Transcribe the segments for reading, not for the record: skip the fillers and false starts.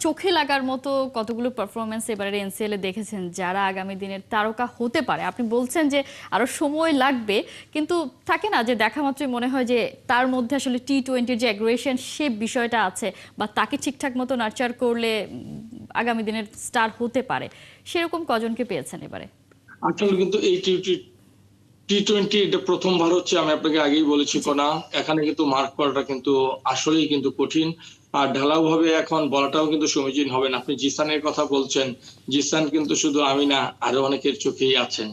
চোখে লাগার মতো কতগুলো পারফরমেন্স এবারে এনসিএল এ দেখেছেন যারা আগামী দিনের তারকা হতে পারে? আপনি বলছেন যে আরো সময় লাগবে, কিন্তু থাকে না যে দেখা মাত্রই মনে হয় যে তার মধ্যে আসলে টি-20-র যে অ্যাগ্রেশন সে বিষয়টা আছে, বা তাকে ঠিকঠাক মতো নার্চার করলে আগামী দিনের স্টার হতে পারে। সেরকম কজনকে পেয়েছেন এবারে? আসলে কিন্তু এই টি-20 এটা প্রথমবার হচ্ছে, আমি আপনাকে আগেই বলেছি জি। কণা। এখানে কিন্তু মার্ক করাটা কিন্তু আসলেই কিন্তু কঠিন। আর ঢালাওভাবে এখন বলাটাও কিন্তু সমীচীন হবে না। আপনি জিসানের কথা বলছেন। জিসান কিন্তু শুধু আমি না, আরো অনেকের চোখেই আছেন।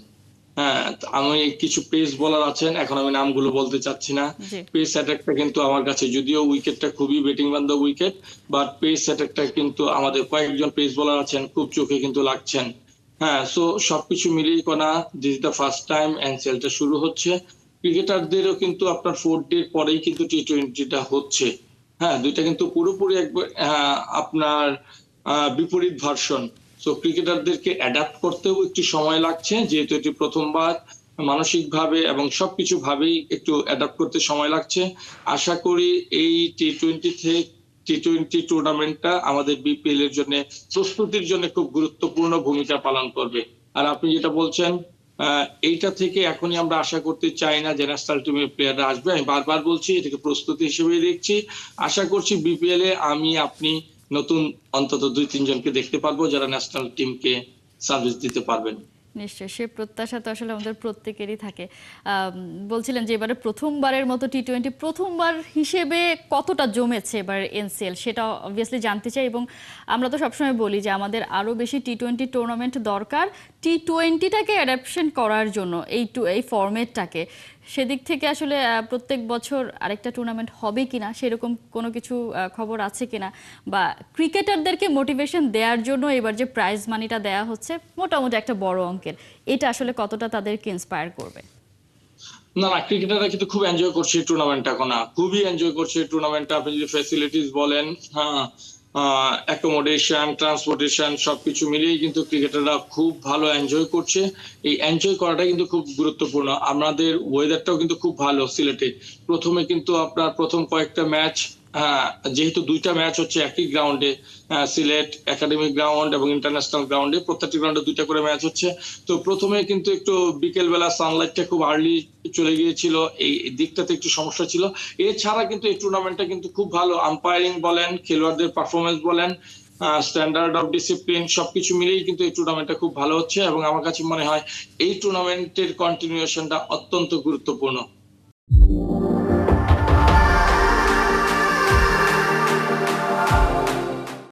হ্যাঁ, আমি কিছু পেস বোলার আছেন, এখন আমি নামগুলো বলতে চাচ্ছি না। জি। পেস অ্যাটাকটা কিন্তু আমার কাছে, যদিও উইকেটটা খুবই ব্যাটিং বান্ধব উইকেট, বাট পেস অ্যাটাকটা কিন্তু আমাদের কয়েকজন পেস বোলার আছেন, খুব চোখে কিন্তু লাগছেন। হ্যাঁ, সো সবকিছু মিলিয়ে কণা, this is the first time এনসিএলটা শুরু হচ্ছে। ক্রিকেটারদেরও কিন্তু আপনার 4 ডে পরেই কিন্তু টি-20টা হচ্ছে। হ্যাঁ, ২ টা কিন্তু পুরোপুরি একবার আপনার বিপরীত ভার্সন। সো ক্রিকেটারদেরকে অ্যাডাপ্ট করতেও একটু সময় লাগছে, যেহেতু এটি প্রথমবার। মানসিকভাবে এবং সবকিছু ভাবেই একটু অ্যাডাপ্ট করতে সময় লাগছে। আশা করি এই টি-20 টুর্নামেন্টটা আমাদের বিপিএল এর জন্য, প্রস্তুতির জন্য খুব গুরুত্বপূর্ণ ভূমিকা পালন করবে। আর আপনি যেটা বলছেন, এইটা থেকে এখনই আমরা আশা করতে চাই না যে ন্যাশনাল টিমের প্লেয়াররা আসবে। আমি বারবার বলছি, এটাকে প্রস্তুতি হিসেবেই দেখছি। আশা করছি বিপিএল এ আমি, আপনি নতুন অন্তত ২-৩ জনকে দেখতে পারবো যারা ন্যাশনাল টিমকে সার্ভিস দিতে পারবেন। নিশ্চয়ই, সে প্রত্যাশা তো আসলে আমাদের প্রত্যেকেরই থাকে। বলছিলেন যে এবারে প্রথমবারের মতো টি-20 প্রথমবার হিসেবে কতটা জমেছে এবার এনসিএল, সেটা অবভিয়াসলি জানতে চাই। এবং আমরা তো সবসময় বলি যে আমাদের আরও বেশি টি-20 টুর্নামেন্ট দরকার টি-20টাকে অ্যাডাপশন করার জন্য, এই ফরম্যাটটাকে। সেদিক থেকে আসলে প্রত্যেক বছর আরেকটা টুর্নামেন্ট হবে কিনা সেরকম কোনো কিছু খবর আছে কিনা, বা ক্রিকেটারদেরকে মোটিভেশন দেওয়ার জন্য এবার যে প্রাইজ মানিটা দেওয়া হচ্ছে মোটামুটি একটা বড় অঙ্কের, এটা আসলে কতটা তাদেরকে ইন্সপায়ার করবে? না, না, ক্রিকেটাররা কিন্তু খুব এনজয় করছে এই টুর্নামেন্টটা কণা। খুবই এনজয় করছে এই টুর্নামেন্টটা। আপনি যদি ফ্যাসিলিটিস বলেন, হ্যাঁ, অ্যাকোমোডেশন, ট্রান্সপোর্টেশন সবকিছু মিলিয়েই কিন্তু ক্রিকেটাররা খুব ভালো এনজয় করছে। এই এনজয় করাটা কিন্তু খুব গুরুত্বপূর্ণ। আমাদের ওয়েদারটাও কিন্তু খুব ভালো সিলেটে। প্রথমে কিন্তু আপনার প্রথম কয়েকটা ম্যাচ, যেহেতু ২ টা ম্যাচ হচ্ছে একই গ্রাউন্ডে, সিলেট একাডেমিক গ্রাউন্ড এবং ইন্টারন্যাশনাল গ্রাউন্ডে, প্রত্যেকটি গ্রাউন্ডে ২ টা করে ম্যাচ হচ্ছে। তো প্রথমে কিন্তু একটু বিকেল বেলা সানলাইটটা খুব আর্লি চলে গিয়েছিল, এই দিকটাতে একটু সমস্যা ছিল। এছাড়া কিন্তু এই টুর্নামেন্টটা কিন্তু খুব ভালো। আম্পায়ারিং বলেন, খেলোয়াড়দের পারফরমেন্স বলেন, স্ট্যান্ডার্ড অফ ডিসিপ্লিন সবকিছু মিলিয়েই কিন্তু এই টুর্নামেন্টটা খুব ভালো হচ্ছে, এবং আমার কাছে মনে হয় এই টুর্নামেন্টের কন্টিনিউশনটা অত্যন্ত গুরুত্বপূর্ণ।